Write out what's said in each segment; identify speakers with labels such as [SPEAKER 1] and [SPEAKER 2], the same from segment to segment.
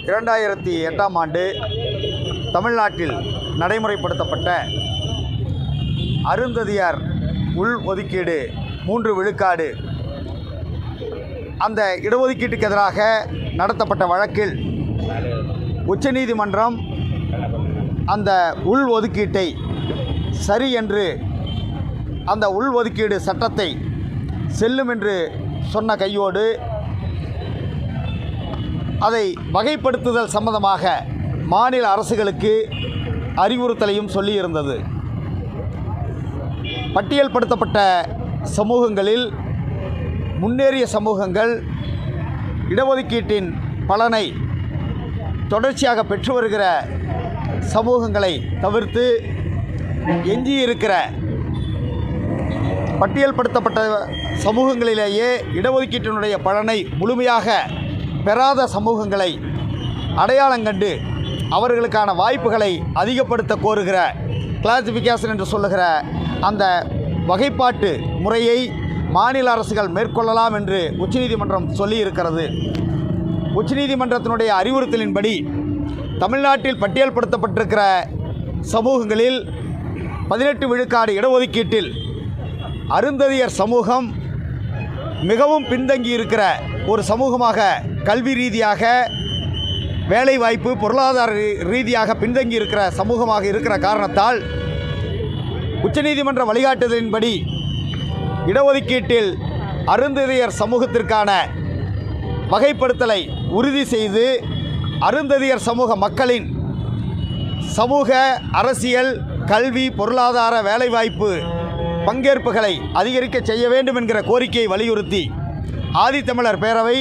[SPEAKER 1] 2008ஆம் ஆண்டு தமிழ்நாட்டில் நடைமுறைப்படுத்தப்பட்ட அருந்ததியார் உள் ஒதுக்கீடு 3 விழுக்காடு அந்த இடஒதுக்கீட்டுக்கு எதிராக நடத்தப்பட்ட வழக்கில் உச்சநீதிமன்றம் அந்த உள் ஒதுக்கீட்டை சரி என்று அந்த உள் ஒதுக்கீடு சட்டத்தை செல்லும் என்று சொன்ன கையோடு அதை வகைப்படுத்துதல் சம்பந்தமாக மாநில அரசுகளுக்கு அறிவுறுத்தலையும் சொல்லியிருந்தது. பட்டியல்படுத்தப்பட்ட சமூகங்களில் முன்னேறிய சமூகங்கள் இடஒதுக்கீட்டின் பலனை தொடர்ச்சியாக பெற்று வருகிற சமூகங்களை தவிர்த்து எஞ்சியிருக்கிற பட்டியல்படுத்தப்பட்ட சமூகங்களிலேயே இடஒதுக்கீட்டினுடைய பலனை முழுமையாக பெறாத சமூகங்களை அடையாளம் கண்டு அவர்களுக்கான வாய்ப்புகளை அதிகப்படுத்த கோருகிற கிளாசிஃபிகேஷன் என்று சொல்லுகிற அந்த வகைப்பாட்டு முறையை மாநில அரசுகள் மேற்கொள்ளலாம் என்று உச்சநீதிமன்றம் சொல்லியிருக்கிறது. உச்சநீதிமன்றத்தினுடைய அறிவுறுத்தலின்படி தமிழ்நாட்டில் பட்டியல்படுத்தப்பட்டிருக்கிற சமூகங்களில் 18 விழுக்காடு இடஒதுக்கீட்டில் அருந்ததியர் சமூகம் மிகவும் பின்தங்கி இருக்கிற ஒரு சமூகமாக கல்வி ரீதியாக வேலைவாய்ப்பு பொருளாதார ரீதியாக பின்தங்கி இருக்கிற சமூகமாக இருக்கிற காரணத்தால் உச்சநீதிமன்ற வழிகாட்டுதலின்படி இடஒதுக்கீட்டில் அருந்ததியர் சமூகத்திற்கான வகைப்படுத்தலை உறுதி செய்து அருந்ததியர் சமூக மக்களின் சமூக அரசியல் கல்வி பொருளாதார வேலைவாய்ப்பு பங்கேற்புகளை அதிகரிக்க செய்ய வேண்டும் என்கிற கோரிக்கையை வலியுறுத்தி ஆதித்தமிழர் பேரவை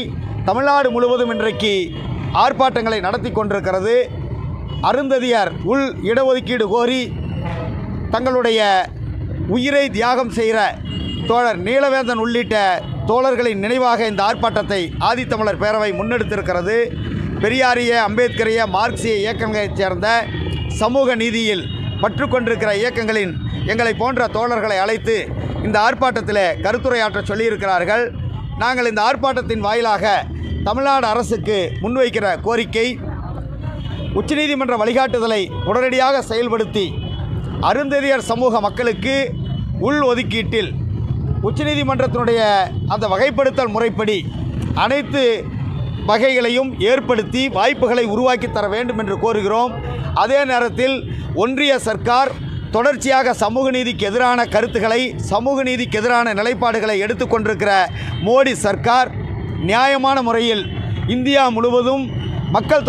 [SPEAKER 1] தமிழ்நாடு முழுவதும் இன்றைக்கு ஆர்ப்பாட்டங்களை நடத்தி கொண்டிருக்கிறது. அருந்ததியர் உள் இடஒதுக்கீடு கோரி தங்களுடைய உயிரை தியாகம் செய்கிற தோழர் நீலவேந்தன் உள்ளிட்ட தோழர்களின் நினைவாக இந்த ஆர்ப்பாட்டத்தை ஆதித்தமிழர் பேரவை முன்னெடுத்திருக்கிறது. பெரியாரிய அம்பேத்கரிய மார்க்சிய இயக்கங்களைச் சேர்ந்த சமூக நீதியில் பற்று கொண்டிருக்கிற இயக்கங்களின் எங்களை போன்ற தோழர்களை அழைத்து இந்த ஆர்ப்பாட்டத்தில் கருத்துரையாற்ற சொல்லியிருக்கிறார்கள். நாங்கள் இந்த ஆர்ப்பாட்டத்தின் வாயிலாக தமிழ்நாடு அரசுக்கு முன்வைக்கிற கோரிக்கை, உச்சநீதிமன்ற வழிகாட்டுதலை உடனடியாக செயல்படுத்தி அருந்ததியர் சமூக மக்களுக்கு உள் ஒதுக்கீட்டில் உச்சநீதிமன்றத்தினுடைய அந்த வகைப்படுத்தல் முறைப்படி அனைத்து வகைகளையும் ஏற்படுத்தி வாய்ப்புகளை உருவாக்கி தர வேண்டும் என்று கோருகிறோம். அதே நேரத்தில் ஒன்றிய சர்க்கார் தொடர்ச்சியாக சமூக நீதிக்கு எதிரான கருத்துக்களை சமூக நீதிக்கு எதிரான நிலைப்பாடுகளை எடுத்துக்கொண்டிருக்கிற மோடி சர்க்கார் நியாயமான முறையில் இந்தியா முழுவதும் மக்கள்